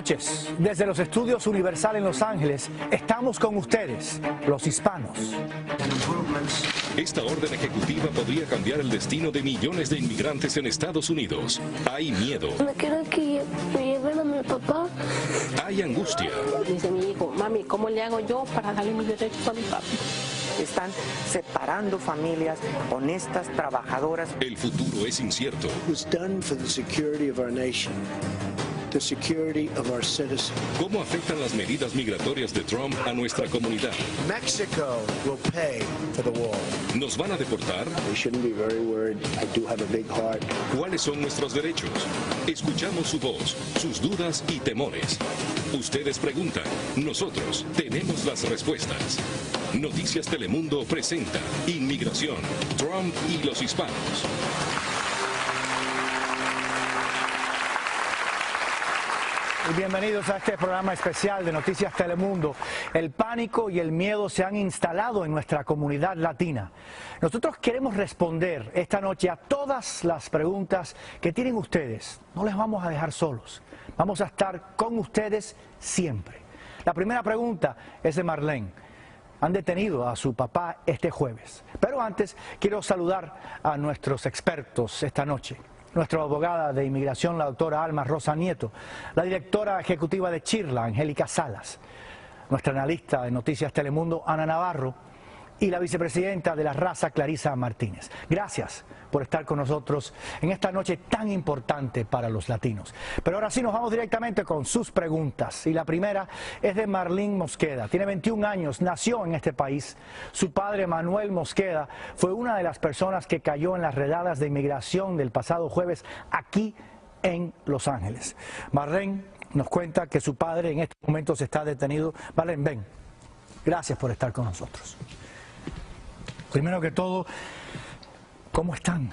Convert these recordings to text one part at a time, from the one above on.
noches. Desde los estudios Universal en Los Ángeles, estamos con ustedes, los hispanos. Esta orden ejecutiva podría cambiar el destino de millones de inmigrantes en Estados Unidos. Hay miedo. Me quiero que me lleven a mi papá. Hay angustia. Dice mi hijo, mami, ¿cómo le hago yo para darle mis derechos a mi papi? Están separando familias honestas, trabajadoras. El futuro es incierto. It was done for the security of our nation, the security of our citizens. ¿Cómo afectan las medidas migratorias de Trump a nuestra comunidad? Mexico will pay for the wall. ¿Nos van a deportar? We shouldn't be very worried. I do have a big heart. ¿Cuáles son nuestros derechos? Escuchamos su voz, sus dudas y temores. Ustedes preguntan, nosotros tenemos las respuestas. Noticias Telemundo presenta Inmigración, Trump y los hispanos. Y bienvenidos a este programa especial de Noticias Telemundo. El pánico y el miedo se han instalado en nuestra comunidad latina. Nosotros queremos responder esta noche a todas las preguntas que tienen ustedes. No les vamos a dejar solos. Vamos a estar con ustedes siempre. La primera pregunta es de Marlene. Han detenido a su papá este jueves. Pero antes quiero saludar a nuestros expertos esta noche. Nuestra abogada de inmigración, la doctora Alma Rosa Nieto, la directora ejecutiva de Chirla, Angélica Salas, nuestra analista de Noticias Telemundo, Ana Navarro, y la vicepresidenta de la raza, Clarisa Martínez. Gracias por estar con nosotros en esta noche tan importante para los latinos. Pero ahora sí nos vamos directamente con sus preguntas. Y la primera es de Marlene Mosqueda. Tiene 21 años, nació en este país. Su padre, Manuel Mosqueda, fue una de las personas que cayó en las redadas de inmigración del pasado jueves aquí en Los Ángeles. Marlene nos cuenta que su padre en estos momentos está detenido. Marlene, ven. Gracias por estar con nosotros. Primero que todo, ¿cómo están?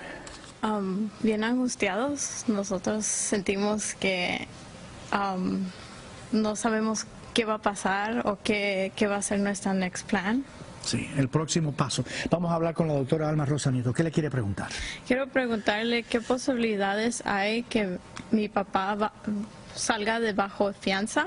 Bien angustiados. Nosotros sentimos que no sabemos qué va a pasar o qué va a ser nuestro next plan. Sí, el próximo paso. Vamos a hablar con la doctora Alma Rosa Nieto. ¿Qué le quiere preguntar? Quiero preguntarle qué posibilidades hay que mi papá salga de bajo fianza.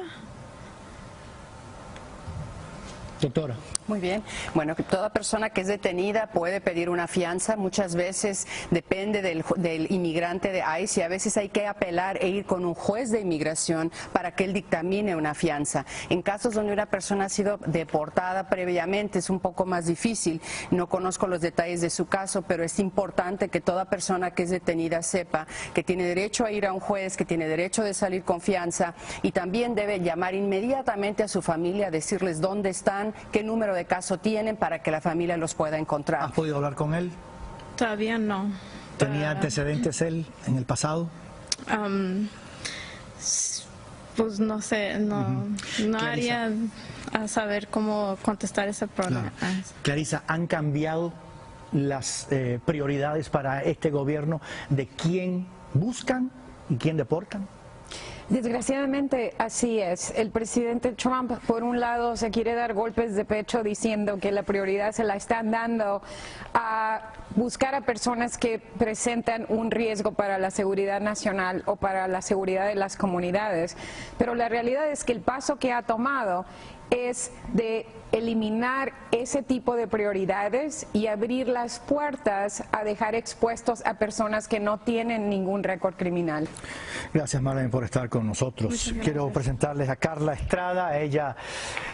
Doctora. Muy bien. Bueno, que toda persona que es detenida puede pedir una fianza. Muchas veces depende del inmigrante de ICE y a veces hay que apelar e ir con un juez de inmigración para que él dictamine una fianza. En casos donde una persona ha sido deportada previamente es un poco más difícil. No conozco los detalles de su caso, pero es importante que toda persona que es detenida sepa que tiene derecho a ir a un juez, que tiene derecho de salir con fianza y también debe llamar inmediatamente a su familia, decirles dónde están, qué número de caso tienen para que la familia los pueda encontrar. ¿Has podido hablar con él? Todavía no. ¿Tenía antecedentes él en el pasado? Pues no sé, no haría a saber cómo contestar ese problema. Claro. Clarisa, ¿han cambiado las prioridades para este gobierno de quién buscan y quién deportan? Desgraciadamente así es. El presidente Trump, por un lado, se quiere dar golpes de pecho diciendo que la prioridad se la están dando a buscar a personas que presentan un riesgo para la seguridad nacional o para la seguridad de las comunidades. Pero la realidad es que el paso que ha tomado es de eliminar ese tipo de prioridades y abrir las puertas a dejar expuestos a personas que no tienen ningún récord criminal. Gracias, Marlene, por estar con nosotros. Quiero presentarles a Carla Estrada. Ella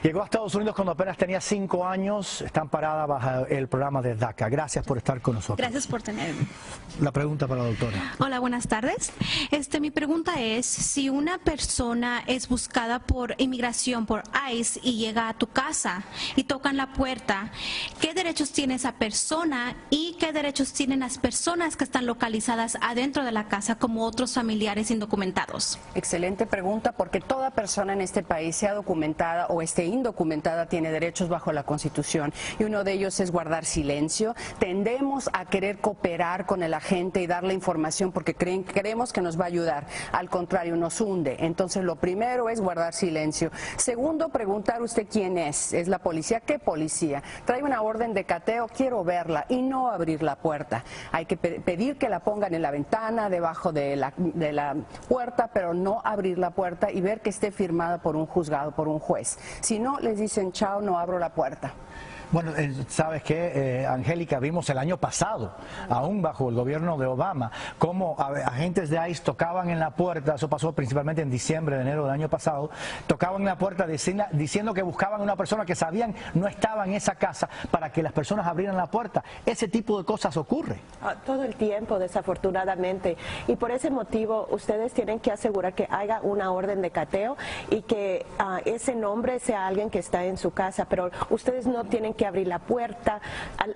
llegó a Estados Unidos cuando apenas tenía 5 años. Está amparada bajo el programa de DACA. Gracias por estar con nosotros. Gracias por tenerme. La pregunta para la doctora. Hola, buenas tardes. Mi pregunta es, si una persona es buscada por inmigración, por ICE, y llega a tu casa y tocan la puerta, ¿qué derechos tiene esa persona y qué derechos tienen las personas que están localizadas adentro de la casa como otros familiares indocumentados? Excelente pregunta, porque toda persona en este país, sea documentada o esté indocumentada, tiene derechos bajo la Constitución y uno de ellos es guardar silencio. Tendemos a querer cooperar con el agente y darle información porque creemos que nos va a ayudar. Al contrario, nos hunde. Entonces, lo primero es guardar silencio. Segundo, preguntar usted quién es. Es la policía. ¿Qué policía? Trae una orden de cateo, quiero verla y no abrir la puerta. Hay que pedir que la pongan en la ventana, debajo de la puerta, pero no abrir la puerta y ver que esté firmada por un juzgado, por un juez. Si no, les dicen chao, no abro la puerta. Bueno, sabes que, Angélica, vimos el año pasado, aún bajo el gobierno de Obama, cómo agentes de ICE tocaban en la puerta, eso pasó principalmente en diciembre, de enero del año pasado, tocaban en la puerta diciendo que buscaban a una persona que sabían no estaba en esa casa para que las personas abrieran la puerta. Ese tipo de cosas ocurre. Todo el tiempo, desafortunadamente, y por ese motivo ustedes tienen que asegurar que haya una orden de cateo y que ese nombre sea alguien que está en su casa, pero ustedes no tienen que abrir la puerta.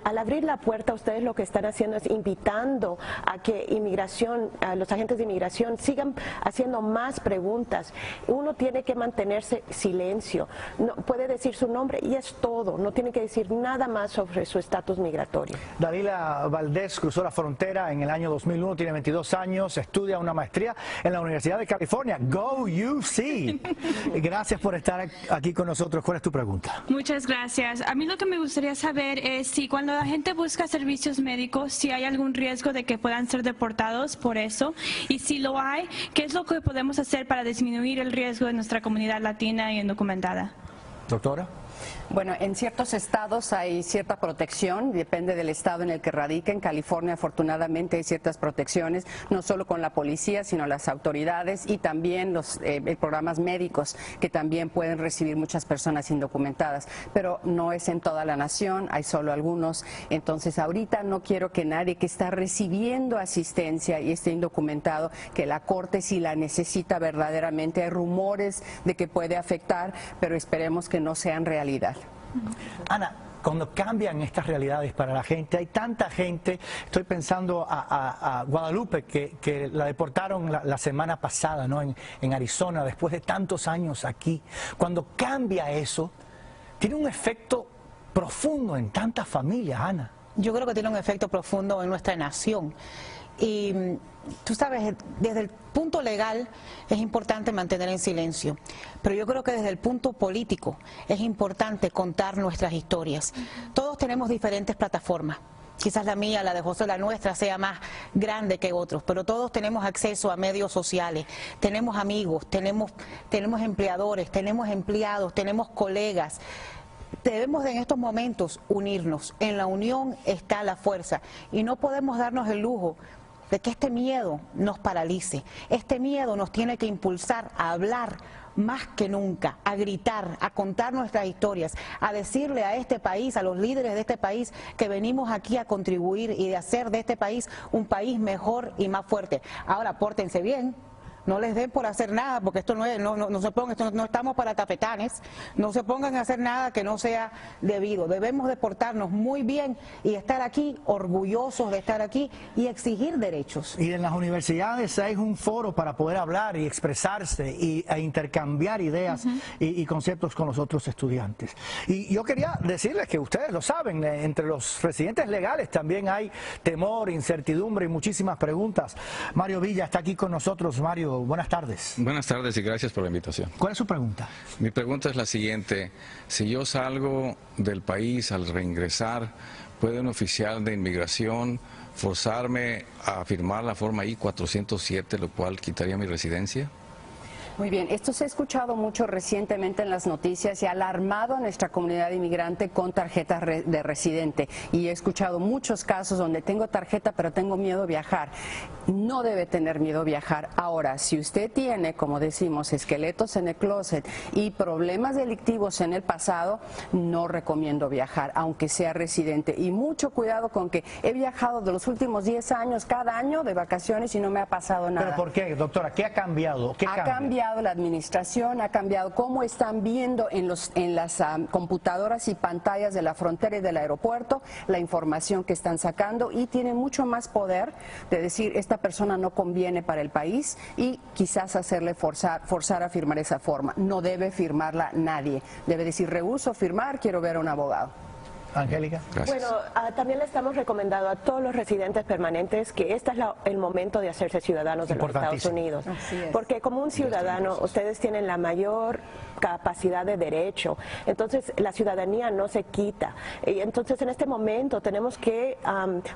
Al abrir la puerta, ustedes lo que están haciendo es invitando a que los agentes de inmigración sigan haciendo más preguntas. Uno tiene que mantenerse silencio, no puede decir su nombre y es todo, no tiene que decir nada más sobre su estatus migratorio. Dalila Valdés cruzó la frontera en el año 2001, tiene 22 años, estudia una maestría en la Universidad de California. Go UC. Gracias por estar aquí con nosotros. ¿Cuál es tu pregunta? Muchas gracias. A mí lo que me gustaría saber es si cuando la gente busca servicios médicos, si hay algún riesgo de que puedan ser deportados por eso, y si lo hay, ¿qué es lo que podemos hacer para disminuir el riesgo de nuestra comunidad latina y indocumentada? Doctora. Bueno, en ciertos estados hay cierta protección, depende del estado en el que radica. En California, afortunadamente, hay ciertas protecciones, no solo con la policía, sino las autoridades y también los programas médicos que también pueden recibir muchas personas indocumentadas. Pero no es en toda la nación, hay solo algunos. Entonces, ahorita no quiero que nadie que está recibiendo asistencia y esté indocumentado, que la corte si la necesita verdaderamente. Hay rumores de que puede afectar, pero esperemos que no sean realidad. Ana, cuando cambian estas realidades para la gente, hay tanta gente, estoy pensando a Guadalupe, que la deportaron la semana pasada, ¿no? en Arizona, después de tantos años aquí. Cuando cambia eso, tiene un efecto profundo en tantas familias, Ana. Yo creo que tiene un efecto profundo en nuestra nación. Y tú sabes, desde el punto legal es importante mantener en silencio, pero yo creo que desde el punto político es importante contar nuestras historias. Todos tenemos diferentes plataformas. Quizás la mía, la de José, la nuestra sea más grande que otros, pero todos tenemos acceso a medios sociales, tenemos amigos, tenemos empleadores, tenemos empleados, tenemos colegas. Debemos en estos momentos unirnos. En la unión está la fuerza y no podemos darnos el lujo de que este miedo nos paralice. Este miedo nos tiene que impulsar a hablar más que nunca, a gritar, a contar nuestras historias, a decirle a este país, a los líderes de este país, que venimos aquí a contribuir y de hacer de este país un país mejor y más fuerte. Ahora, pórtense bien. No les den por hacer nada, porque esto no estamos para tapetanes, no se pongan a hacer nada que no sea debido. Debemos de portarnos muy bien y estar aquí, orgullosos de estar aquí y exigir derechos. Y en las universidades hay un foro para poder hablar y expresarse e intercambiar ideas y conceptos con los otros estudiantes. Y yo quería decirles que ustedes lo saben, entre los residentes legales también hay temor, incertidumbre y muchísimas preguntas. Mario Villa está aquí con nosotros. Mario, buenas tardes. Buenas tardes y gracias por la invitación. ¿Cuál es su pregunta? Mi pregunta es la siguiente. Si yo salgo del país al reingresar, ¿puede un oficial de inmigración forzarme a firmar la forma I-407, lo cual quitaría mi residencia? Muy bien, esto se ha escuchado mucho recientemente en las noticias y ha alarmado a nuestra comunidad inmigrante con tarjetas de residente. Y he escuchado muchos casos donde tengo tarjeta pero tengo miedo a viajar. No debe tener miedo a viajar. Ahora, si usted tiene, como decimos, esqueletos en el closet y problemas delictivos en el pasado, no recomiendo viajar, aunque sea residente. Y mucho cuidado con que he viajado de los últimos 10 años, cada año de vacaciones y no me ha pasado nada. ¿Pero por qué, doctora? ¿Qué ha cambiado? ¿Qué ha cambiado la administración, ha cambiado cómo están viendo en las computadoras y pantallas de la frontera y del aeropuerto la información que están sacando y tienen mucho más poder de decir esta persona no conviene para el país y quizás hacerle forzar a firmar esa forma. No debe firmarla nadie. Debe decir rehúso firmar, quiero ver a un abogado. Angélica. Gracias. Bueno, también le estamos recomendando a todos los residentes permanentes que este es el momento de hacerse ciudadanos de los Estados Unidos. Porque como un ciudadano, ustedes tienen la mayor capacidad de derecho. Entonces, la ciudadanía no se quita. Y entonces, en este momento tenemos que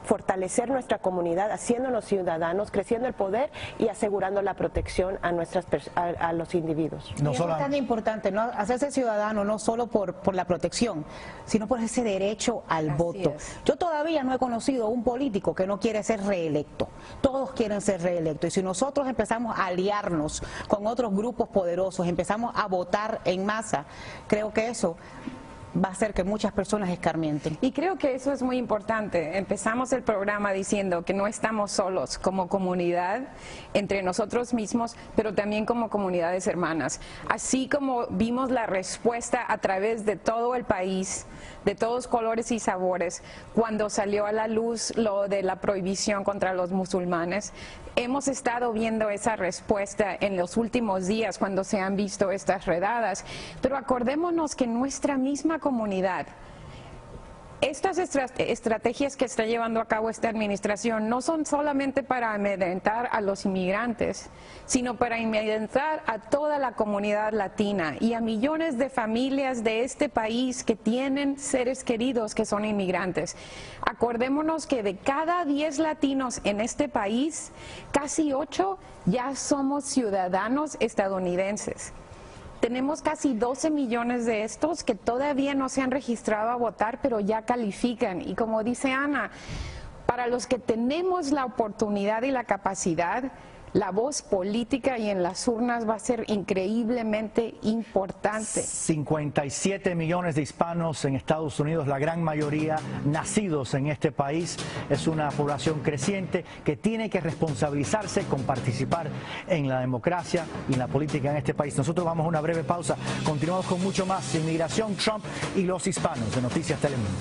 fortalecer nuestra comunidad, haciéndonos ciudadanos, creciendo el poder y asegurando la protección a a los individuos. Y eso es tan importante, ¿no? Hacerse ciudadano no solo por la protección, sino por ese derecho al voto. Yo todavía no he conocido a un político que no quiere ser reelecto. Todos quieren ser reelectos. Y si nosotros empezamos a aliarnos con otros grupos poderosos, empezamos a votar en masa, creo que eso va a hacer que muchas personas escarmienten. Y creo que eso es muy importante. Empezamos el programa diciendo que no estamos solos como comunidad, entre nosotros mismos, pero también como comunidades hermanas. Así como vimos la respuesta a través de todo el país, de todos colores y sabores, cuando salió a la luz lo de la prohibición contra los musulmanes, hemos estado viendo esa respuesta en los últimos días cuando se han visto estas redadas. Pero acordémonos que nuestra misma comunidad, estas estrategias que está llevando a cabo esta administración no son solamente para amedrentar a los inmigrantes, sino para amedrentar a toda la comunidad latina y a millones de familias de este país que tienen seres queridos que son inmigrantes. Acordémonos que de cada 10 latinos en este país, casi 8 ya somos ciudadanos estadounidenses. Tenemos casi 12 millones de estos que todavía no se han registrado a votar, pero ya califican. Y como dice Ana, para los que tenemos la oportunidad y la capacidad, la voz política y en las urnas va a ser increíblemente importante. 57 millones de hispanos en Estados Unidos, la gran mayoría nacidos en este país. Es una población creciente que tiene que responsabilizarse con participar en la democracia y en la política en este país. Nosotros vamos a una breve pausa. Continuamos con mucho más. Inmigración, Trump y los hispanos de Noticias Telemundo.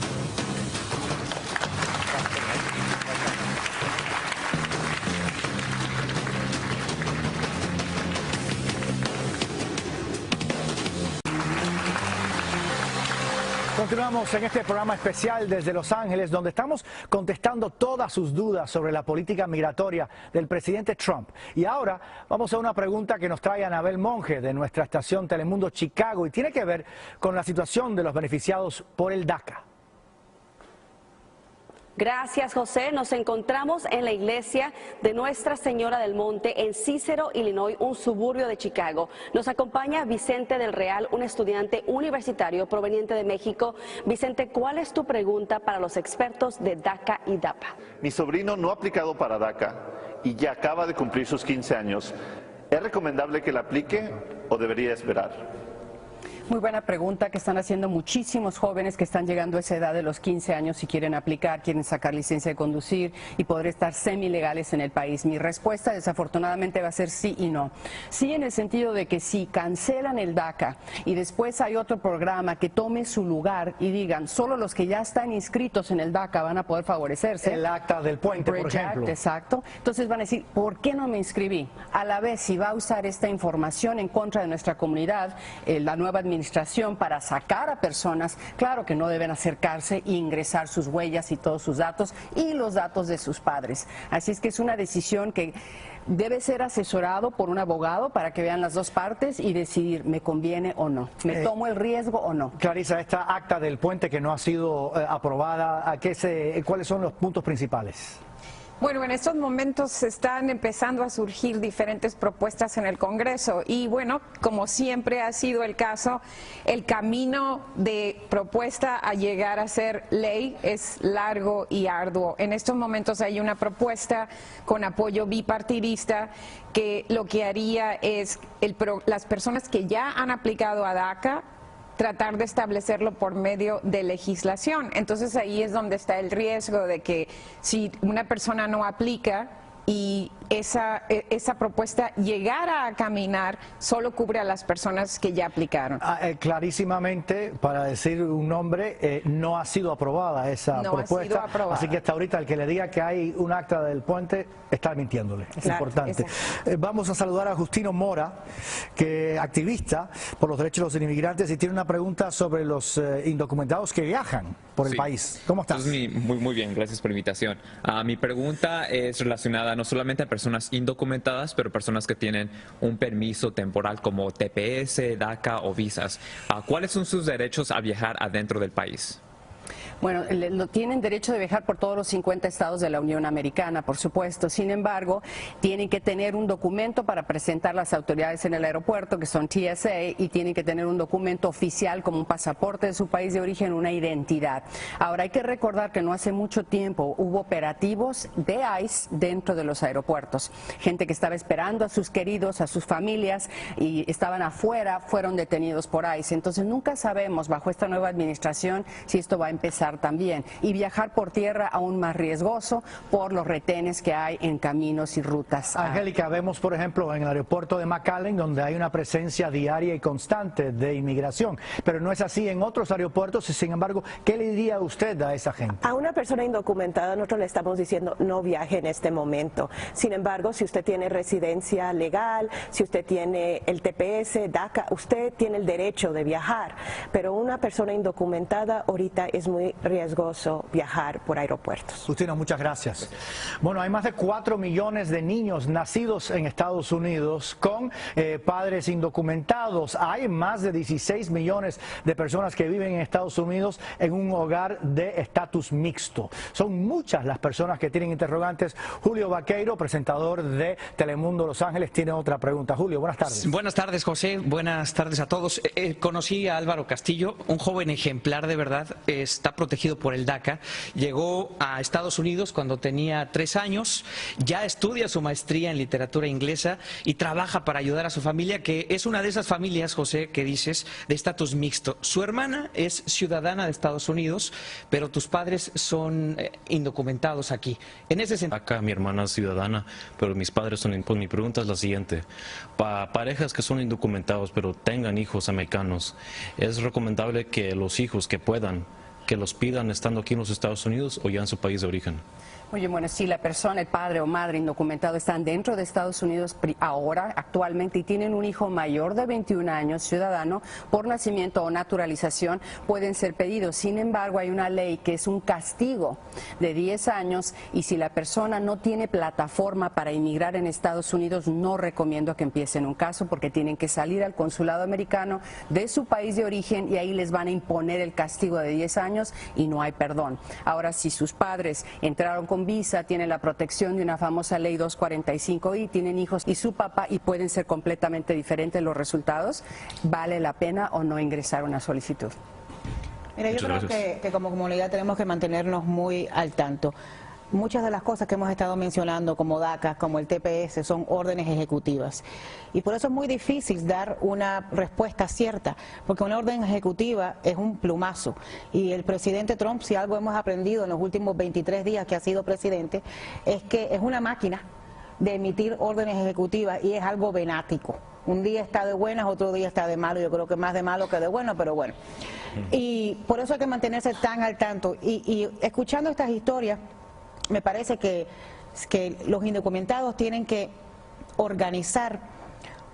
Continuamos en este programa especial desde Los Ángeles, donde estamos contestando todas sus dudas sobre la política migratoria del presidente Trump. Y ahora vamos a una pregunta que nos trae Anabel Monge de nuestra estación Telemundo Chicago y tiene que ver con la situación de los beneficiados por el DACA. Gracias, José. Nos encontramos en la iglesia de Nuestra Señora del Monte en Cícero, Illinois, un suburbio de Chicago. Nos acompaña Vicente del Real, un estudiante universitario proveniente de México. Vicente, ¿cuál es tu pregunta para los expertos de DACA y DAPA? Mi sobrino no ha aplicado para DACA y ya acaba de cumplir sus 15 años. ¿Es recomendable que la aplique o debería esperar? Muy buena pregunta que están haciendo muchísimos jóvenes que están llegando a esa edad de los 15 años y quieren aplicar, quieren sacar licencia de conducir y poder estar semilegales en el país. Mi respuesta desafortunadamente va a ser sí y no. Sí, en el sentido de que si cancelan el DACA y después hay otro programa que tome su lugar y digan solo los que ya están inscritos en el DACA van a poder favorecerse. El acta del puente, por ejemplo. Exacto. Entonces van a decir, ¿por qué no me inscribí? A la vez, si va a usar esta información en contra de nuestra comunidad, la nueva administración para sacar a personas, claro que no deben acercarse e ingresar sus huellas y todos sus datos y los datos de sus padres. Así es que es una decisión que debe ser asesorado por un abogado para que vean las dos partes y decidir, ¿me conviene o no? ¿Me tomo el riesgo o no? Clarisa, esta acta del puente que no ha sido aprobada, ¿cuáles son los puntos principales? Bueno, en estos momentos están empezando a surgir diferentes propuestas en el Congreso y bueno, como siempre ha sido el caso, el camino de propuesta a llegar a ser ley es largo y arduo. En estos momentos hay una propuesta con apoyo bipartidista que lo que haría es las personas que ya han aplicado a DACA tratar de establecerlo por medio de legislación. Entonces ahí es donde está el riesgo de que si una persona no aplica y esa propuesta llegara a caminar, solo cubre a las personas que ya aplicaron. Clarísimamente, para decir un nombre, no ha sido aprobada esa propuesta. Ha sido aprobada. Así que hasta ahorita el que le diga que hay un acta del puente está mintiéndole. Es importante. Vamos a saludar a Justino Mora, que es activista por los derechos de los inmigrantes, y tiene una pregunta sobre los indocumentados que viajan por el país. ¿Cómo estás? Muy bien, gracias por la invitación. Mi pregunta es relacionada no solamente a personas indocumentadas, pero personas que tienen un permiso temporal como TPS, DACA o visas. ¿Cuáles son sus derechos a viajar adentro del país? Bueno, tienen derecho de viajar por todos los 50 estados de la Unión Americana, por supuesto. Sin embargo, tienen que tener un documento para presentar a las autoridades en el aeropuerto, que son TSA, y tienen que tener un documento oficial como un pasaporte de su país de origen, una identidad. Ahora, hay que recordar que no hace mucho tiempo hubo operativos de ICE dentro de los aeropuertos. Gente que estaba esperando a sus queridos, a sus familias, y estaban afuera, fueron detenidos por ICE. Entonces, nunca sabemos, bajo esta nueva administración, si esto va a empezar también, y viajar por tierra aún más riesgoso por los retenes que hay en caminos y rutas. Angélica, vemos por ejemplo en el aeropuerto de McAllen, donde hay una presencia diaria y constante de inmigración, pero no es así en otros aeropuertos. Y sin embargo, ¿qué le diría usted a esa gente? A una persona indocumentada nosotros le estamos diciendo no viaje en este momento. Sin embargo, si usted tiene residencia legal, si usted tiene el TPS, DACA, usted tiene el derecho de viajar, pero una persona indocumentada ahorita es muy riesgoso viajar por aeropuertos. Justino, muchas gracias. Bueno, hay más de 4 millones de niños nacidos en Estados Unidos con padres indocumentados. Hay más de 16 millones de personas que viven en Estados Unidos en un hogar de estatus mixto. Son muchas las personas que tienen interrogantes. Julio Vaqueiro, presentador de Telemundo Los Ángeles, tiene otra pregunta. Julio, buenas tardes. Buenas tardes, José. Buenas tardes a todos. Conocí a Álvaro Castillo, un joven ejemplar de verdad. Está protegido por el DACA, llegó a Estados Unidos cuando tenía 3 años, ya estudia su maestría en literatura inglesa y trabaja para ayudar a su familia, que es una de esas familias, José, que dices, de estatus mixto. Su hermana es ciudadana de Estados Unidos, pero tus padres son indocumentados aquí. En ese sentido... Acá mi hermana es ciudadana, pero mis padres son... Pues mi pregunta es la siguiente. Para parejas que son indocumentados, pero tengan hijos americanos, ¿es recomendable que los hijos que puedan que los pidan estando aquí en los Estados Unidos o ya en su país de origen? Oye, bueno, si la persona, el padre o madre indocumentado están dentro de Estados Unidos ahora, actualmente, y tienen un hijo mayor de 21 años, ciudadano, por nacimiento o naturalización, pueden ser pedidos. Sin embargo, hay una ley que es un castigo de 10 años y si la persona no tiene plataforma para inmigrar en Estados Unidos, no recomiendo que empiecen un caso porque tienen que salir al consulado americano de su país de origen y ahí les van a imponer el castigo de 10 años y no hay perdón. Ahora, si sus padres entraron con visa, tienen la protección de una famosa ley 245I, tienen hijos y su papá y pueden ser completamente diferentes los resultados, ¿vale la pena o no ingresar una solicitud? Mira, yo creo que como comunidad tenemos que mantenernos muy al tanto. Muchas de las cosas que hemos estado mencionando, como DACA, como el TPS, son órdenes ejecutivas. Y por eso es muy difícil dar una respuesta cierta, porque una orden ejecutiva es un plumazo. Y el presidente Trump, si algo hemos aprendido en los últimos 23 días que ha sido presidente, es que es una máquina de emitir órdenes ejecutivas y es algo venático. Un día está de buenas, otro día está de malo. Yo creo que más de malo que de bueno, pero bueno. Y por eso hay que mantenerse tan al tanto. Y escuchando estas historias, me parece que los indocumentados tienen que organizar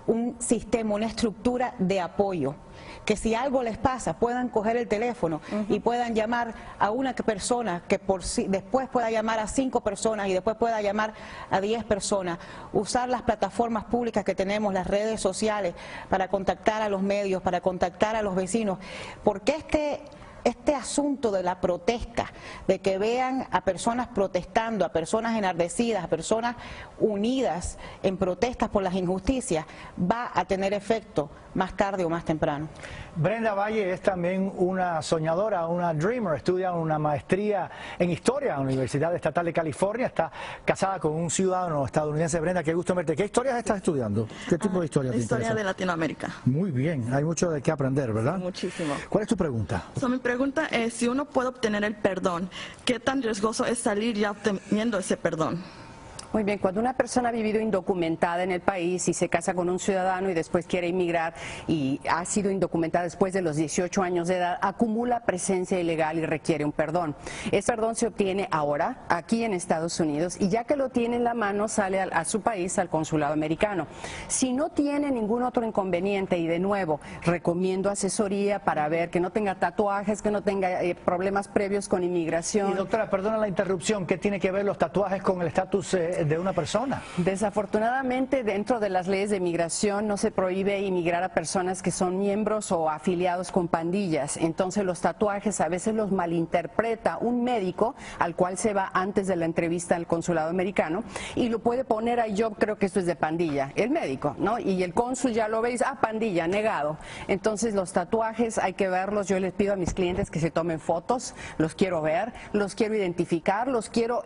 un sistema, una estructura de apoyo, que si algo les pasa puedan coger el teléfono y puedan llamar a una persona que después pueda llamar a 5 personas y después pueda llamar a 10 personas, usar las plataformas públicas que tenemos, las redes sociales, para contactar a los medios, para contactar a los vecinos, porque este asunto de la protesta, de que vean a personas protestando, a personas enardecidas, a personas unidas en protestas por las injusticias, va a tener efecto más tarde o más temprano. Brenda Valle es también una soñadora, una dreamer, estudia una maestría en historia en la Universidad Estatal de California, está casada con un ciudadano estadounidense. Brenda, qué gusto verte. ¿Qué historias estás estudiando? ¿Qué tipo de historias te interesa? Historia de Latinoamérica. Muy bien, hay mucho de qué aprender, ¿verdad? Muchísimo. ¿Cuál es tu pregunta? Mi pregunta es, si uno puede obtener el perdón, ¿qué tan riesgoso es salir ya obteniendo ese perdón? Muy bien, cuando una persona ha vivido indocumentada en el país y se casa con un ciudadano y después quiere inmigrar y ha sido indocumentada después de los 18 años de edad, acumula presencia ilegal y requiere un perdón. Ese perdón se obtiene ahora, aquí en Estados Unidos, y ya que lo tiene en la mano, sale a su país, al consulado americano. Si no tiene ningún otro inconveniente, y de nuevo, recomiendo asesoría para ver que no tenga tatuajes, que no tenga problemas previos con inmigración. Y doctora, perdona la interrupción, ¿qué tiene que ver los tatuajes con el estatus de una persona? Desafortunadamente, dentro de las leyes de inmigración no se prohíbe inmigrar a personas que son miembros o afiliados con pandillas. Entonces los tatuajes a veces los malinterpreta un médico al cual se va antes de la entrevista al consulado americano y lo puede poner ahí, yo creo que esto es de pandilla, el médico, ¿no? Y el cónsul ya lo veis, pandilla, negado. Entonces los tatuajes hay que verlos, yo les pido a mis clientes que se tomen fotos, los quiero ver, los quiero identificar, los quiero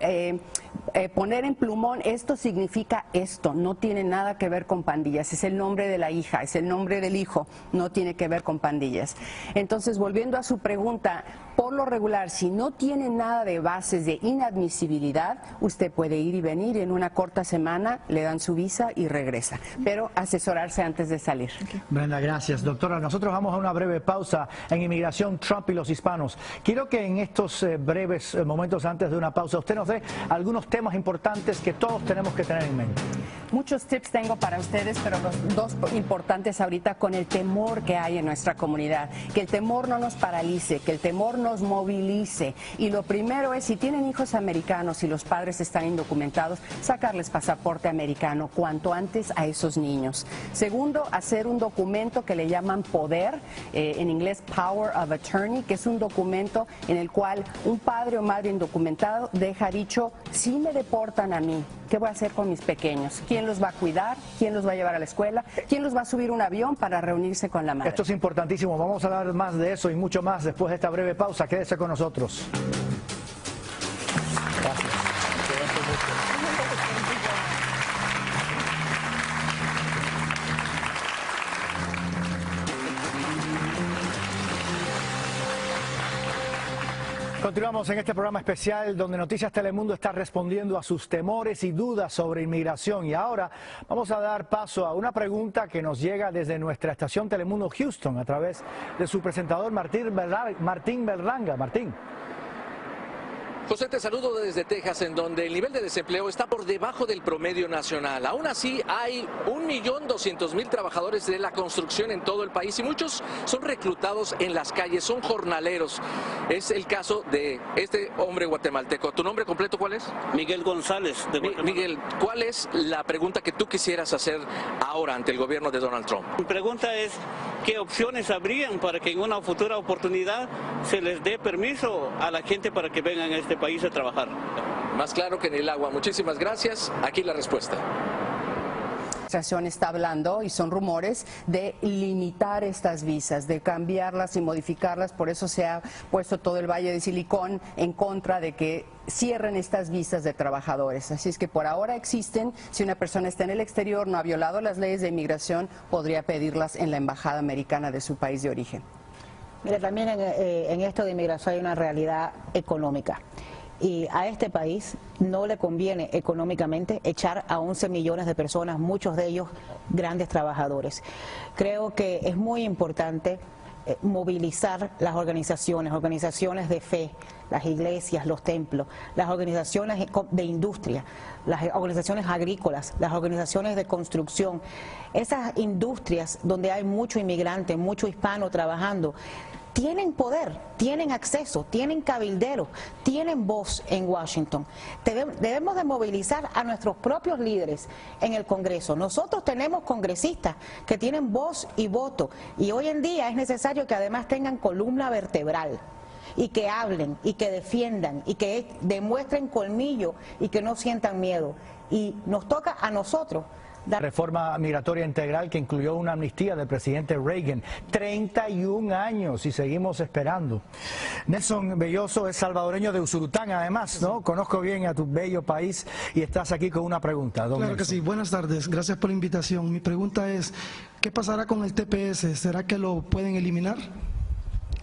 poner en plumón. Esto significa esto, no tiene nada que ver con pandillas, es el nombre de la hija, es el nombre del hijo, no tiene que ver con pandillas. Entonces, volviendo a su pregunta, por lo regular, si no tiene nada de bases de inadmisibilidad, usted puede ir y venir y en una corta semana le dan su visa y regresa, pero asesorarse antes de salir. Brenda, gracias. Doctora, nosotros vamos a una breve pausa en Inmigración, Trump y los hispanos. Quiero que en estos breves momentos antes de una pausa usted nos dé algunos temas importantes que todos tenemos que tener en mente. Muchos tips tengo para ustedes, pero los dos importantes ahorita con el temor que hay en nuestra comunidad. Que el temor no nos paralice, que el temor nos movilice. Y lo primero es, si tienen hijos americanos y los padres están indocumentados, sacarles pasaporte americano cuanto antes a esos niños. Segundo, hacer un documento que le llaman poder, en inglés Power of Attorney, que es un documento en el cual un padre o madre indocumentado deja dicho, si me deportan a mí, ¿qué voy a hacer con mis pequeños? ¿Quién los va a cuidar? ¿Quién los va a llevar a la escuela? ¿Quién los va a subir a un avión para reunirse con la madre? Esto es importantísimo. Vamos a hablar más de eso y mucho más después de esta breve pausa. Quédese con nosotros. Gracias. Continuamos en este programa especial donde Noticias Telemundo está respondiendo a sus temores y dudas sobre inmigración. Y ahora vamos a dar paso a una pregunta que nos llega desde nuestra estación Telemundo Houston a través de su presentador Martín Berlanga. Martín. José, te saludo desde Texas, en donde el nivel de desempleo está por debajo del promedio nacional. Aún así, hay 1.200.000 trabajadores de la construcción en todo el país y muchos son reclutados en las calles, son jornaleros. Es el caso de este hombre guatemalteco. ¿Tu nombre completo cuál es? Miguel González. Miguel, ¿cuál es la pregunta que tú quisieras hacer ahora ante el gobierno de Donald Trump? Mi pregunta es, ¿qué opciones habrían para que en una futura oportunidad se les dé permiso a la gente para que vengan a este país a trabajar? Más claro que en el agua. Muchísimas gracias. Aquí la respuesta. La administración está hablando, y son rumores, de limitar estas visas, de cambiarlas y modificarlas. Por eso se ha puesto todo el Valle de Silicón en contra de que cierren estas visas de trabajadores. Así es que por ahora existen. Si una persona está en el exterior, no ha violado las leyes de inmigración, podría pedirlas en la embajada americana de su país de origen. Mira, también en esto de inmigración hay una realidad económica. Y a este país no le conviene económicamente echar a 11 millones de personas, muchos de ellos grandes trabajadores. Creo que es muy importante movilizar las organizaciones de fe, las iglesias, los templos, las organizaciones de industria, las organizaciones agrícolas, las organizaciones de construcción. Esas industrias donde hay mucho inmigrante, mucho hispano trabajando, tienen poder, tienen acceso, tienen cabilderos, tienen voz en Washington. Debemos de movilizar a nuestros propios líderes en el Congreso. Nosotros tenemos congresistas que tienen voz y voto, y hoy en día es necesario que además tengan columna vertebral y que hablen y que defiendan y que demuestren colmillo y que no sientan miedo. Y nos toca a nosotros. Reforma migratoria integral que incluyó una amnistía del presidente Reagan. 31 años y seguimos esperando. Nelson Belloso es salvadoreño de Usulután, además, ¿no? Conozco bien a tu bello país y estás aquí con una pregunta. Claro Nelson. que sí. Buenas tardes. Gracias por la invitación. Mi pregunta es, ¿qué pasará con el TPS? ¿Será que lo pueden eliminar?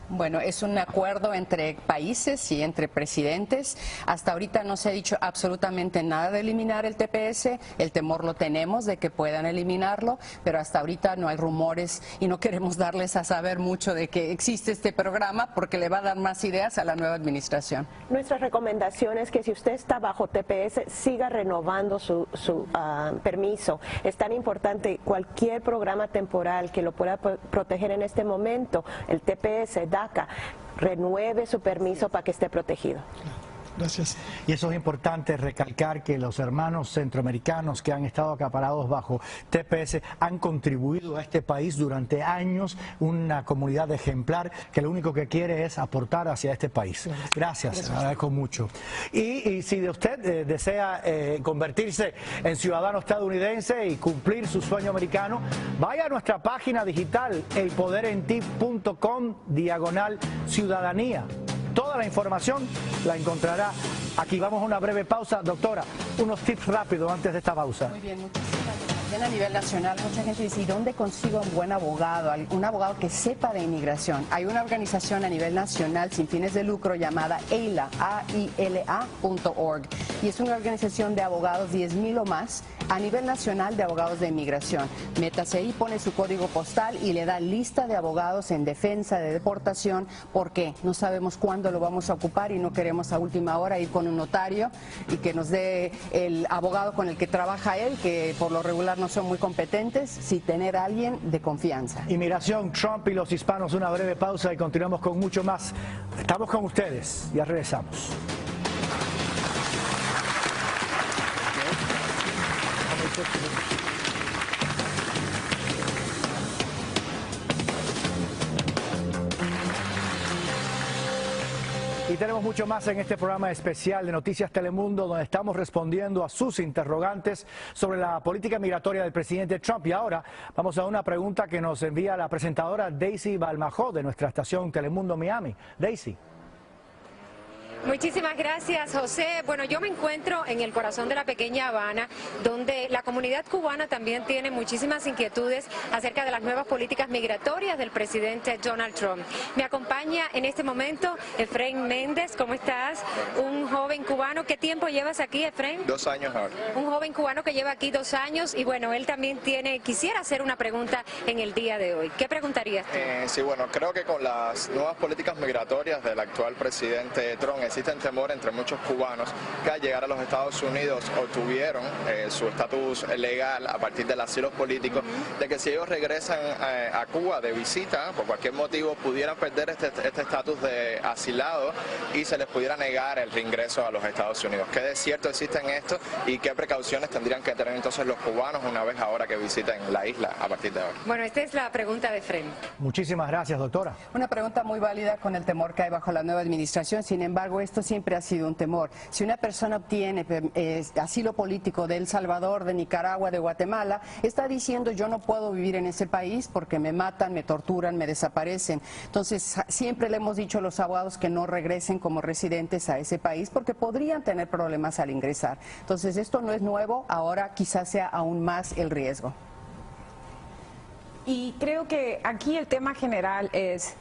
Bueno, es un acuerdo entre países y entre presidentes. Hasta ahorita no se ha dicho absolutamente nada de eliminar el TPS. El temor lo tenemos de que puedan eliminarlo, pero hasta ahorita no hay rumores y no queremos darles a saber mucho de que existe este programa porque le va a dar más ideas a la nueva administración. Nuestra recomendación es que si usted está bajo TPS, siga renovando su permiso. Es tan importante cualquier programa temporal que lo pueda proteger en este momento, el TPS, DACA, renueve su permiso para que esté protegido. Gracias. Y eso es importante recalcar que los hermanos centroamericanos que han estado acaparados bajo TPS han contribuido a este país durante años, una comunidad ejemplar que lo único que quiere es aportar hacia este país. Gracias, agradezco mucho. Y si de usted desea convertirse en ciudadano estadounidense y cumplir su sueño americano, vaya a nuestra página digital elpoderenti.com/ciudadanía. Toda la información la encontrará aquí. Vamos a una breve pausa. Doctora, unos tips rápidos antes de esta pausa. Muy bien, muchísimas gracias. A nivel nacional, mucha gente dice, ¿y dónde consigo un buen abogado? Un abogado que sepa de inmigración. Hay una organización a nivel nacional sin fines de lucro llamada AILA, AILA.org. Y es una organización de abogados, 10,000 o más, a nivel nacional de abogados de inmigración. Métase ahí, pone su código postal y le da lista de abogados en defensa de deportación, porque no sabemos cuándo lo vamos a ocupar y no queremos a última hora ir con un notario y que nos dé el abogado con el que trabaja él, que por lo regular no son muy competentes, sin tener a alguien de confianza. Inmigración, Trump y los hispanos, una breve pausa y continuamos con mucho más. Estamos con ustedes, ya regresamos. Y tenemos mucho más en este programa especial de Noticias Telemundo, donde estamos respondiendo a sus interrogantes sobre la política migratoria del presidente Trump. Y ahora vamos a una pregunta que nos envía la presentadora Daisy Balmajó de nuestra estación Telemundo Miami. Daisy. Muchísimas gracias, José. Bueno, yo me encuentro en el corazón de la pequeña Habana, donde la comunidad cubana también tiene muchísimas inquietudes acerca de las nuevas políticas migratorias del presidente Donald Trump. Me acompaña en este momento Efraín Méndez. ¿Cómo estás? Un joven cubano. ¿Qué tiempo llevas aquí, Efraín? 2 años ahora. Un joven cubano que lleva aquí 2 años y bueno, él también quisiera hacer una pregunta en el día de hoy. ¿Qué preguntarías tú? Sí, bueno, creo que con las nuevas políticas migratorias del actual presidente Trump existen temor entre muchos cubanos que al llegar a los Estados Unidos obtuvieron su estatus legal a partir del asilo político, de que si ellos regresan a Cuba de visita, por cualquier motivo, pudieran perder este estatus de asilado y se les pudiera negar el reingreso a los Estados Unidos. ¿Qué de cierto existe en esto y qué precauciones tendrían que tener entonces los cubanos una vez ahora que visiten la isla a partir de ahora? Bueno, esta es la pregunta de Efraín. Muchísimas gracias, doctora. Una pregunta muy válida con el temor que hay bajo la nueva administración. Sin embargo, esto siempre ha sido un temor. Si una persona obtiene asilo político de El Salvador, de Nicaragua, de Guatemala, está diciendo yo no puedo vivir en ese país porque me matan, me torturan, me desaparecen. Entonces, siempre le hemos dicho a los abogados que no regresen como residentes a ese país porque podrían tener problemas al ingresar. Entonces, esto no es nuevo, ahora quizás sea aún más el riesgo. Y creo que aquí el tema general es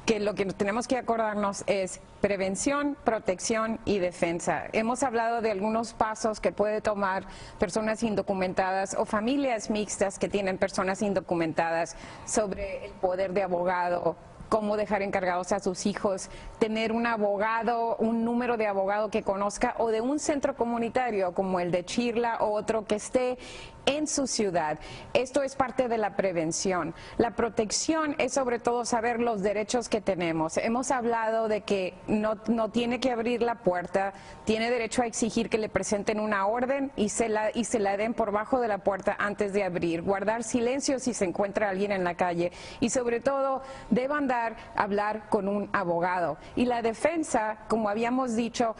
que lo que tenemos que acordarnos es prevención, protección y defensa. Hemos hablado de algunos pasos que puede tomar personas indocumentadas o familias mixtas que tienen personas indocumentadas sobre el poder de abogado, cómo dejar encargados a sus hijos, tener un abogado, un número de abogado que conozca o de un centro comunitario como el de Chirla o otro que esté en su ciudad. Esto es parte de la prevención. La protección es sobre todo saber los derechos que tenemos. Hemos hablado de que no tiene que abrir la puerta, tiene derecho a exigir que le presenten una orden y se la den por bajo de la puerta antes de abrir, guardar silencio si se encuentra alguien en la calle y sobre todo debe hablar con un abogado. Y la defensa, como habíamos dicho,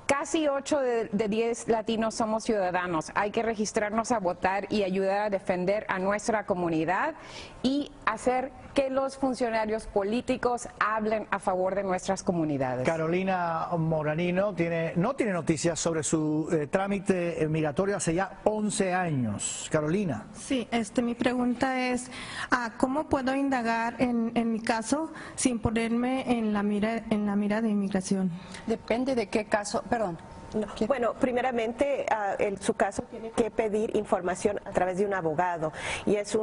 casi 8 de 10 latinos somos ciudadanos. Hay que registrarnos a votar y ayudar a defender a nuestra comunidad y hacer que los funcionarios políticos hablen a favor de nuestras comunidades. Carolina Moranino no tiene noticias sobre su trámite migratorio hace ya 11 años. Carolina. Sí, mi pregunta es, ¿cómo puedo indagar en mi caso sin ponerme en la mira de inmigración? Depende de qué caso, perdón. No. Bueno, primeramente, su caso tiene que pedir información a través de un abogado y es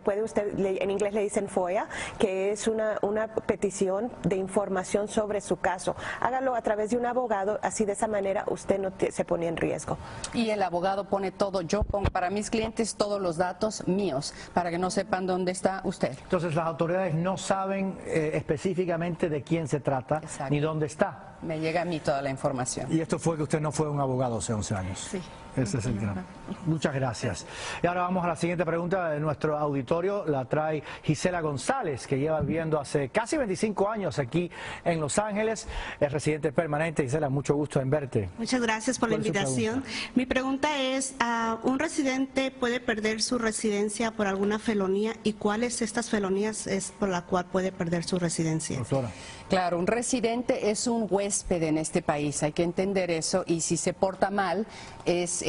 puede usted, en inglés le dicen FOIA, que es una petición de información sobre su caso. Hágalo a través de un abogado, así de esa manera usted no se pone en riesgo. Y el abogado pone todo, yo pongo para mis clientes todos los datos míos, para que no sepan dónde está usted. Entonces las autoridades no saben específicamente de quién se trata. Exacto. Ni dónde está. Me llega a mí toda la información. Y esto fue que usted no fue un abogado hace 11 años. Sí. Ese es el gran. Muchas gracias. Y ahora vamos a la siguiente pregunta de nuestro auditorio. La trae Gisela González, que lleva viviendo hace casi 25 años aquí en Los Ángeles. Es residente permanente. Gisela, mucho gusto en verte. Muchas gracias por la invitación. Mi pregunta es, ¿un residente puede perder su residencia por alguna felonía? ¿Y cuáles estas felonías es por la cual puede perder su residencia? Doctora. Claro, un residente es un huésped en este país, hay que entender eso, y si se porta mal es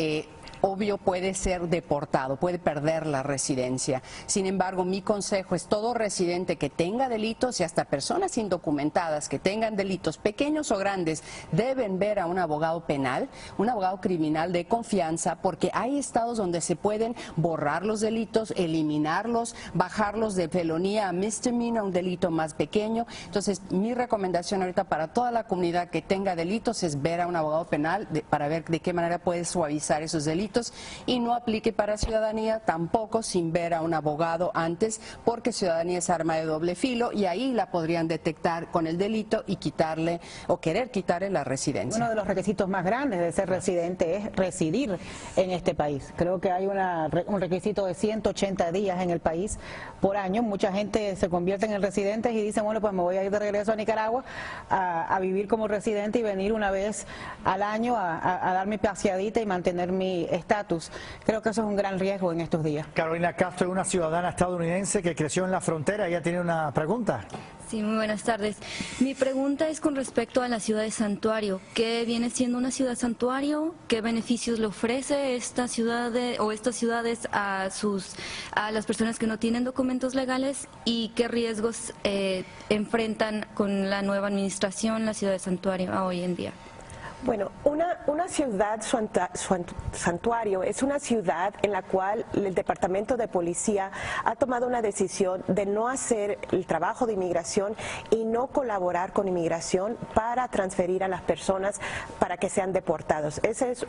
obvio puede ser deportado, puede perder la residencia. Sin embargo, mi consejo es todo residente que tenga delitos y hasta personas indocumentadas que tengan delitos pequeños o grandes deben ver a un abogado penal, un abogado criminal de confianza, porque hay estados donde se pueden borrar los delitos, eliminarlos, bajarlos de felonía a misdemeanor, un delito más pequeño. Entonces, mi recomendación ahorita para toda la comunidad que tenga delitos es ver a un abogado penal para ver de qué manera puede suavizar esos delitos. Y no aplique para ciudadanía tampoco sin ver a un abogado antes, porque ciudadanía es arma de doble filo y ahí la podrían detectar con el delito y quitarle o querer quitarle la residencia. Uno de los requisitos más grandes de ser residente es residir en este país. Creo que hay un requisito de 180 días en el país por año. Mucha gente se convierte en residentes y dicen, bueno, pues me voy a ir de regreso a Nicaragua a vivir como residente y venir una vez al año a dar mi paseadita y mantener mi estatus. Creo que eso es un gran riesgo en estos días. Carolina Castro es una ciudadana estadounidense que creció en la frontera. Ella tiene una pregunta. Sí, muy buenas tardes. Mi pregunta es con respecto a la ciudad de santuario. ¿Qué viene siendo una ciudad santuario? ¿Qué beneficios le ofrece esta ciudad o estas ciudades a las personas que no tienen documentos legales? ¿Y qué riesgos enfrentan con la nueva administración la ciudad de santuario hoy en día? Bueno, una ciudad santuario es una ciudad en la cual el Departamento de Policía ha tomado una decisión de no hacer el trabajo de inmigración y no colaborar con inmigración para transferir a las personas para que sean deportados. Esa es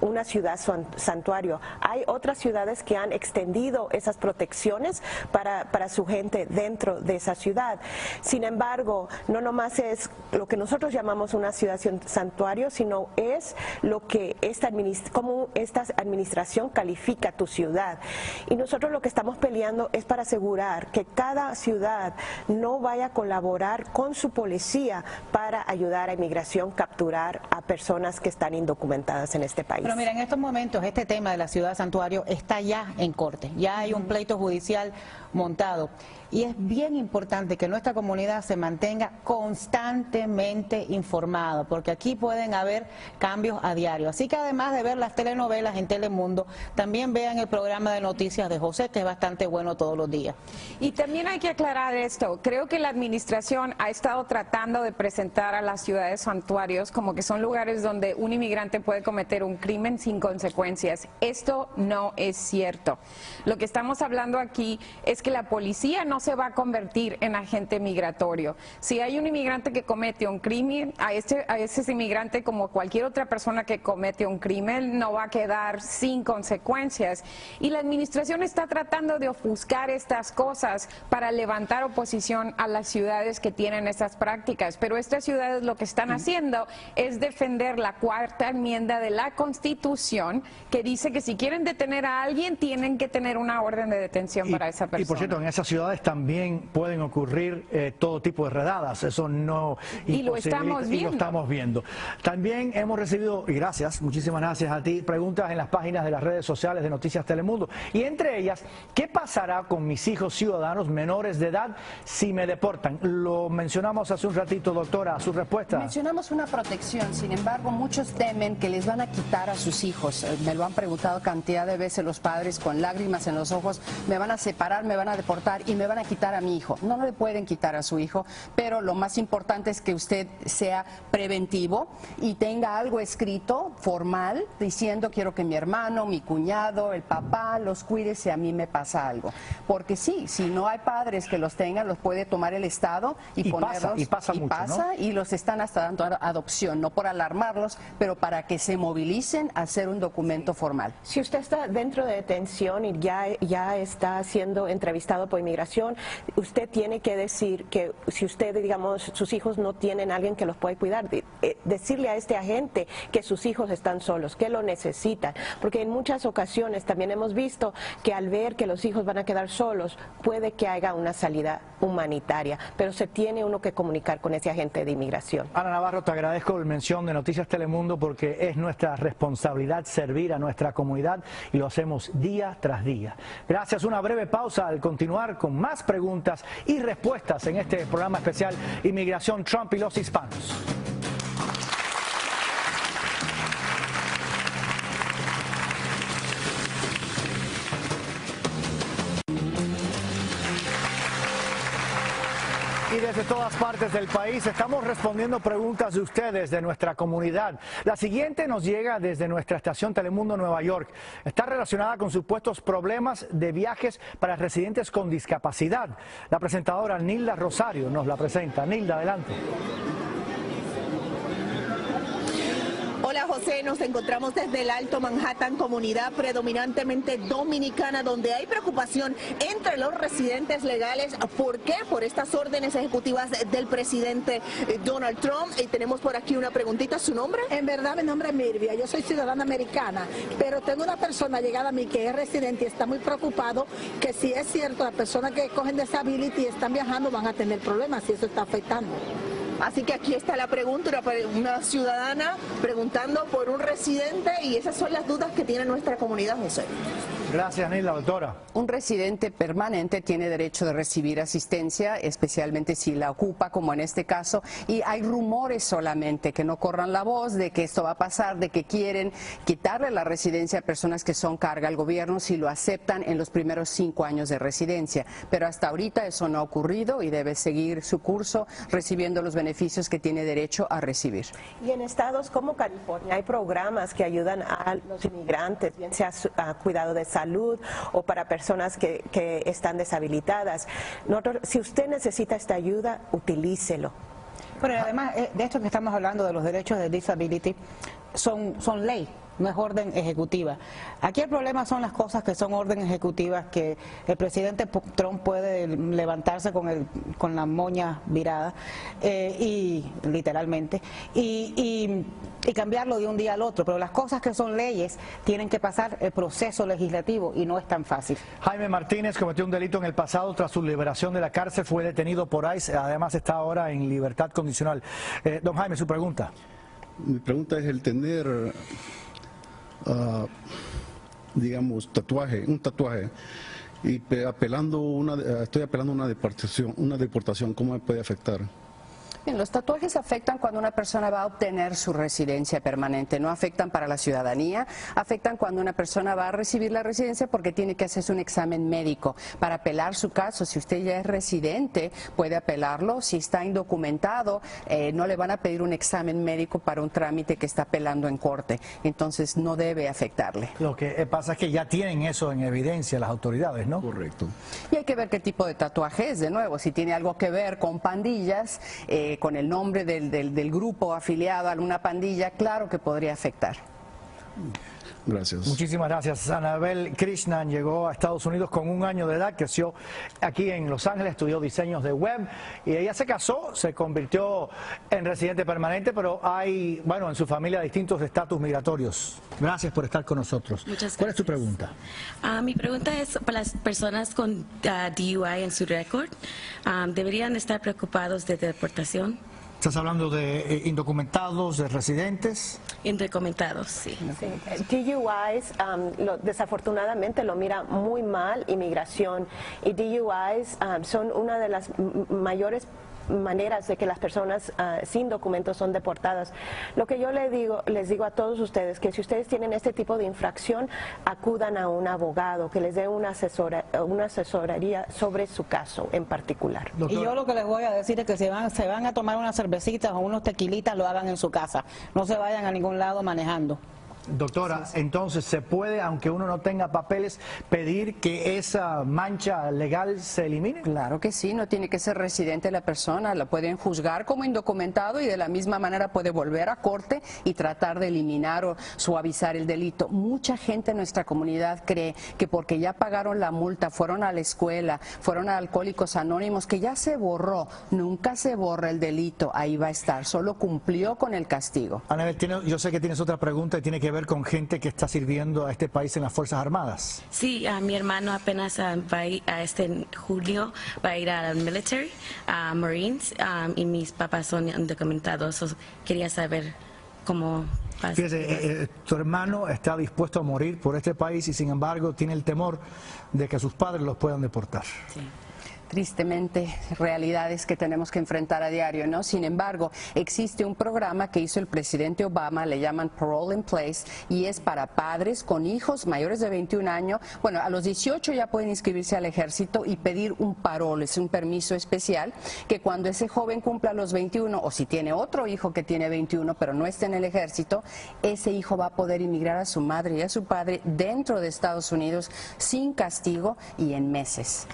una ciudad santuario. Hay otras ciudades que han extendido esas protecciones para su gente dentro de esa ciudad. Sin embargo, no nomás es lo que nosotros llamamos una ciudad santuario, sino es lo que cómo esta administración califica tu ciudad. Y nosotros lo que estamos peleando es para asegurar que cada ciudad no vaya a colaborar con su policía para ayudar a inmigración capturar a personas que están indocumentadas en este país. Pero mira, en estos momentos este tema de la ciudad santuario está ya en corte, ya hay un pleito judicial montado. Y es bien importante que nuestra comunidad se mantenga constantemente informada, porque aquí pueden haber cambios a diario. Así que además de ver las telenovelas en Telemundo, también vean el programa de noticias de José, que es bastante bueno todos los días. Y también hay que aclarar esto. Creo que la administración ha estado tratando de presentar a las ciudades santuarios como que son lugares donde un inmigrante puede cometer un crimen sin consecuencias. Esto no es cierto. Lo que estamos hablando aquí es que la policía no se va a convertir en agente migratorio. Si hay un inmigrante que comete un crimen, a ese inmigrante, como cualquier otra persona que comete un crimen, no va a quedar sin consecuencias. Y la administración está tratando de ofuscar estas cosas para levantar oposición a las ciudades que tienen estas prácticas. Pero estas ciudades lo que están haciendo es defender la cuarta enmienda de la Constitución, que dice que si quieren detener a alguien, tienen que tener una orden de detención para esa persona. Y por cierto, en esas ciudades también pueden ocurrir todo tipo de redadas. Eso no y lo estamos viendo. También hemos recibido, y gracias, muchísimas gracias a ti, preguntas en las páginas de las redes sociales de Noticias Telemundo. Y entre ellas, ¿qué pasará con mis hijos ciudadanos menores de edad si me deportan? Lo mencionamos hace un ratito, doctora, su respuesta. Mencionamos una protección, sin embargo, muchos temen que les van a quitar a sus hijos. Me lo han preguntado cantidad de veces los padres con lágrimas en los ojos. Me van a separar, me van a deportar y me van a quitar a mi hijo. No le pueden quitar a su hijo, pero lo más importante es que usted sea preventivo y tenga algo escrito, formal, diciendo quiero que mi hermano, mi cuñado, el papá los cuide si a mí me pasa algo. Porque sí, si no hay padres que los tengan, los puede tomar el Estado y ponerlos. Pasa mucho, ¿no? Y los están hasta dando adopción, no por alarmarlos, pero para que se movilicen a hacer un documento formal. Si usted está dentro de detención y ya está siendo entrevistado por inmigración, usted tiene que decir que si usted, digamos, sus hijos no tienen a alguien que los puede cuidar, decirle a este agente que sus hijos están solos, que lo necesitan, porque en muchas ocasiones también hemos visto que al ver que los hijos van a quedar solos, puede que haya una salida humanitaria, pero se tiene uno que comunicar con ese agente de inmigración. Ana Navarro, te agradezco la mención de Noticias Telemundo porque es nuestra responsabilidad servir a nuestra comunidad y lo hacemos día tras día. Gracias, una breve pausa al continuar con más preguntas y respuestas en este programa especial Inmigración, Trump y los hispanos. Y desde todas partes del país estamos respondiendo preguntas de ustedes, de nuestra comunidad. La siguiente nos llega desde nuestra estación Telemundo Nueva York. Está relacionada con supuestos problemas de viajes para residentes con discapacidad. La presentadora Nilda Rosario nos la presenta. Nilda, adelante. Hola José, nos encontramos desde el Alto Manhattan, comunidad predominantemente dominicana, donde hay preocupación entre los residentes legales. ¿Por qué? Por estas órdenes ejecutivas del presidente Donald Trump. Y tenemos por aquí una preguntita, ¿su nombre? En verdad mi nombre es Mirvia, yo soy ciudadana americana, pero tengo una persona llegada a mí que es residente y está muy preocupado que si es cierto, las personas que cogen disability y están viajando van a tener problemas y eso está afectando. Así que aquí está la pregunta, una ciudadana preguntando por un residente y esas son las dudas que tiene nuestra comunidad, José. Gracias, Nilda, doctora. Un residente permanente tiene derecho de recibir asistencia, especialmente si la ocupa, como en este caso, y hay rumores solamente, que no corran la voz de que esto va a pasar, de que quieren quitarle la residencia a personas que son carga al gobierno si lo aceptan en los primeros 5 años de residencia. Pero hasta ahorita eso no ha ocurrido y debe seguir su curso recibiendo los beneficios que tiene derecho a recibir. Y en estados como California hay programas que ayudan a los inmigrantes, bien sea a cuidado de salud o para personas que están deshabilitadas. Si usted necesita esta ayuda, utilícelo. Pero además de esto que estamos hablando de los derechos de disability, son ley. No es orden ejecutiva. Aquí el problema son las cosas que son orden ejecutivas, que el presidente Trump puede levantarse con la moña virada, y literalmente, y cambiarlo de un día al otro. Pero las cosas que son leyes tienen que pasar el proceso legislativo y no es tan fácil. Jaime Martínez cometió un delito en el pasado. Tras su liberación de la cárcel fue detenido por ICE. Además está ahora en libertad condicional. Don Jaime, su pregunta. Mi pregunta es el tener... digamos, un tatuaje y estoy apelando a una deportación, ¿cómo me puede afectar? Bien, los tatuajes afectan cuando una persona va a obtener su residencia permanente, no afectan para la ciudadanía, afectan cuando una persona va a recibir la residencia porque tiene que hacerse un examen médico. Para apelar su caso, si usted ya es residente, puede apelarlo. Si está indocumentado, no le van a pedir un examen médico para un trámite que está apelando en corte, entonces no debe afectarle. Lo que pasa es que ya tienen eso en evidencia las autoridades, ¿no? Correcto. Y hay que ver qué tipo de tatuaje es, de nuevo, si tiene algo que ver con pandillas, con el nombre del grupo afiliado a alguna pandilla, claro que podría afectar. Gracias. Muchísimas gracias. Anabel Krishnan llegó a Estados Unidos con 1 año de edad, creció aquí en Los Ángeles, estudió diseños de web y ella se casó, se convirtió en residente permanente, pero hay, bueno, en su familia distintos estatus migratorios. Gracias por estar con nosotros. Muchas gracias. ¿Cuál es tu pregunta? Mi pregunta es para las personas con DUI en su récord, ¿deberían estar preocupados de deportación? ¿Estás hablando de indocumentados, de residentes? Indocumentados, sí. DUIs, desafortunadamente lo mira muy mal inmigración, y DUIs son una de las mayores maneras de que las personas sin documentos son deportadas. Lo que yo les digo a todos ustedes, que si ustedes tienen este tipo de infracción, acudan a un abogado que les dé una asesoría sobre su caso en particular. Y yo lo que les voy a decir es que se van a tomar unas cervecitas o unos tequilitas, lo hagan en su casa. No se vayan a ningún lado manejando. Doctora, entonces, ¿se puede, aunque uno no tenga papeles, pedir que esa mancha legal se elimine? Claro que sí, no tiene que ser residente la persona, la pueden juzgar como indocumentado y de la misma manera puede volver a corte y tratar de eliminar o suavizar el delito. Mucha gente en nuestra comunidad cree que porque ya pagaron la multa, fueron a la escuela, fueron a Alcohólicos Anónimos, que ya se borró. Nunca se borra el delito, ahí va a estar, solo cumplió con el castigo. Anabel, yo sé que tienes otra pregunta y tiene que ver con gente que está sirviendo a este país en las Fuerzas Armadas. Sí, mi hermano apenas va a ir en julio, va a ir al military, a Marines, y mis papás son indocumentados. Quería saber cómo pasa. Fíjese, tu hermano está dispuesto a morir por este país y sin embargo tiene el temor de que sus padres los puedan deportar. Sí. Tristemente, realidades que tenemos que enfrentar a diario, ¿no? Sin embargo, existe un programa que hizo el presidente Obama, le llaman Parole in Place, y es para padres con hijos mayores de 21 años. Bueno, a los 18 ya pueden inscribirse al ejército y pedir un parole, es un permiso especial que cuando ese joven cumpla los 21, o si tiene otro hijo que tiene 21 pero no está en el ejército, ese hijo va a poder inmigrar a su madre y a su padre dentro de Estados Unidos sin castigo y en meses.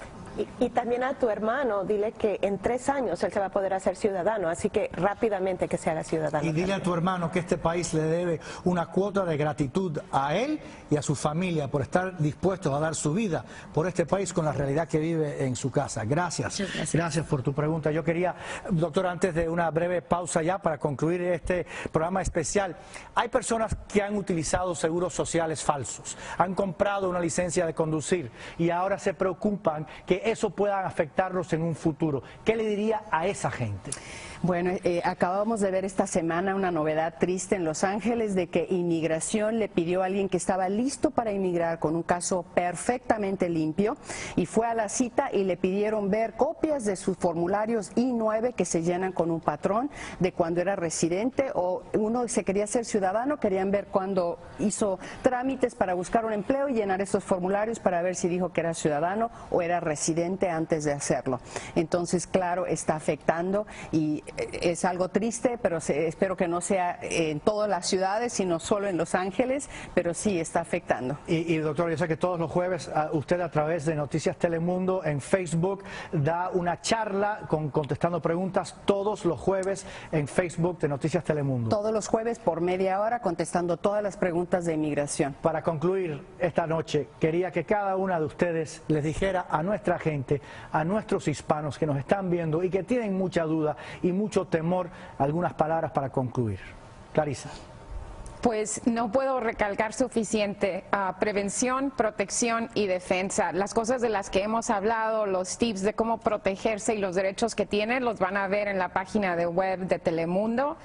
Y también a tu hermano, dile que en 3 años él se va a poder hacer ciudadano, así que rápidamente que se haga ciudadano. Y dile a tu hermano que este país le debe una cuota de gratitud a él y a su familia por estar dispuestos a dar su vida por este país con la realidad que vive en su casa. Gracias. Gracias por tu pregunta. Yo quería, doctora, antes de una breve pausa ya para concluir este programa especial, hay personas que han utilizado seguros sociales falsos, han comprado una licencia de conducir y ahora se preocupan que eso pueda afectarlos en un futuro. ¿Qué le diría a esa gente? Bueno, acabamos de ver esta semana una novedad triste en Los Ángeles de que inmigración le pidió a alguien que estaba listo para inmigrar con un caso perfectamente limpio y fue a la cita y le pidieron ver copias de sus formularios I-9 que se llenan con un patrón de cuando era residente o uno se quería ser ciudadano, querían ver cuando hizo trámites para buscar un empleo y llenar esos formularios para ver si dijo que era ciudadano o era residente antes de hacerlo. Entonces, claro, está afectando y es algo triste, pero espero que no sea en todas las ciudades, sino solo en Los Ángeles, pero sí está afectando. Y doctor, yo sé que todos los jueves usted a través de Noticias Telemundo en Facebook da una charla contestando preguntas todos los jueves en Facebook de Noticias Telemundo. Todos los jueves por media hora contestando todas las preguntas de inmigración. Para concluir esta noche, quería que cada una de ustedes les dijera a nuestra gente, a nuestros hispanos que nos están viendo y que tienen mucha duda y mucho temor, algunas palabras para concluir. Clarisa. Pues no puedo recalcar suficiente. Prevención, protección y defensa. Las cosas de las que hemos hablado, los tips de cómo protegerse y los derechos que tienen, los van a ver en la página de web de Telemundo.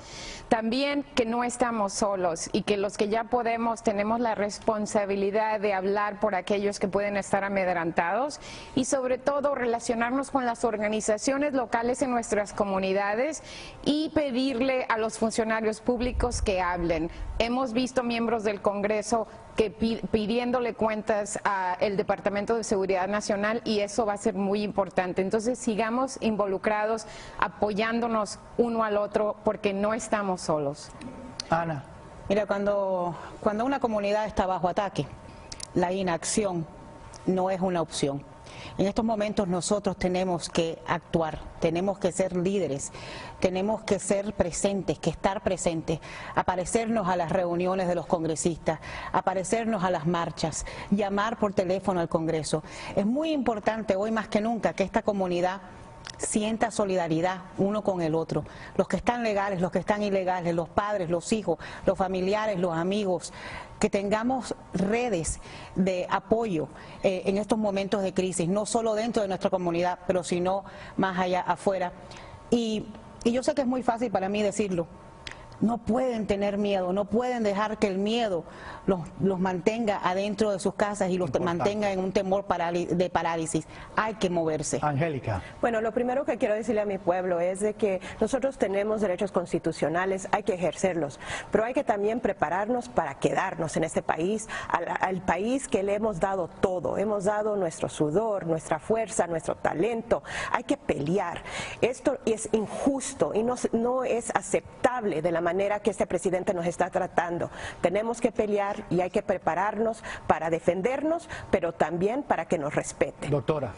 También que no estamos solos y que los que ya podemos tenemos la responsabilidad de hablar por aquellos que pueden estar amedrentados y sobre todo relacionarnos con las organizaciones locales en nuestras comunidades y pedirle a los funcionarios públicos que hablen. Hemos visto miembros del Congreso que pidiéndole cuentas al Departamento de Seguridad Nacional y eso va a ser muy importante. Entonces sigamos involucrados, apoyándonos uno al otro porque no estamos solos. Ana. Mira, cuando una comunidad está bajo ataque, la inacción no es una opción. En estos momentos nosotros tenemos que actuar, tenemos que ser líderes, tenemos que ser presentes, que estar presentes, aparecernos a las reuniones de los congresistas, aparecernos a las marchas, llamar por teléfono al Congreso. Es muy importante hoy más que nunca que esta comunidad sienta solidaridad uno con el otro, los que están legales, los que están ilegales, los padres, los hijos, los familiares, los amigos, que tengamos redes de apoyo en estos momentos de crisis, no solo dentro de nuestra comunidad, pero sino más allá afuera. Y Y yo sé que es muy fácil para mí decirlo. No pueden tener miedo, no pueden dejar que el miedo los mantenga adentro de sus casas y los mantenga en un temor de parálisis. Hay que moverse. Angélica. Bueno, lo primero que quiero decirle a mi pueblo es de que nosotros tenemos derechos constitucionales, hay que ejercerlos, pero hay que también prepararnos para quedarnos en este país, al país que le hemos dado todo, hemos dado nuestro sudor, nuestra fuerza, nuestro talento. Hay que pelear. Esto es injusto y no es aceptable de la manera que este presidente nos está tratando. Tenemos que pelear y hay que prepararnos para defendernos, pero también para que nos respeten. Doctora.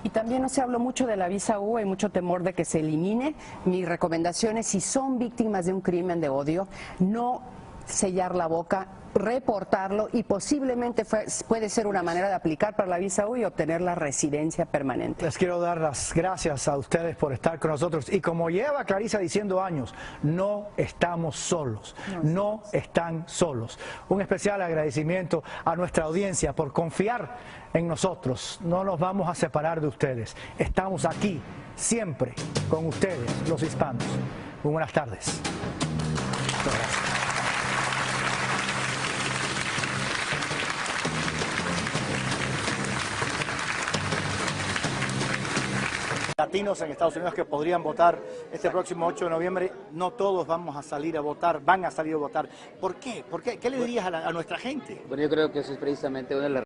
Y también no se habló mucho de la visa U, hay mucho temor de que se elimine. Mi recomendación es, si son víctimas de un crimen de odio, no sellar la boca, reportarlo, y posiblemente puede ser una manera de aplicar para la visa U y obtener la residencia permanente. Les quiero dar las gracias a ustedes por estar con nosotros, y como lleva Clarisa diciendo años, no estamos solos, no están solos. Un especial agradecimiento a nuestra audiencia por confiar en nosotros. No nos vamos a separar de ustedes, estamos aquí siempre con ustedes, los hispanos. Muy buenas tardes. Muchas gracias. Latinos en Estados Unidos que podrían votar este próximo 8 de noviembre, no todos vamos a salir a votar, van a salir a votar. ¿Por qué? ¿Qué le dirías a nuestra gente? Bueno, yo creo que eso es precisamente una de las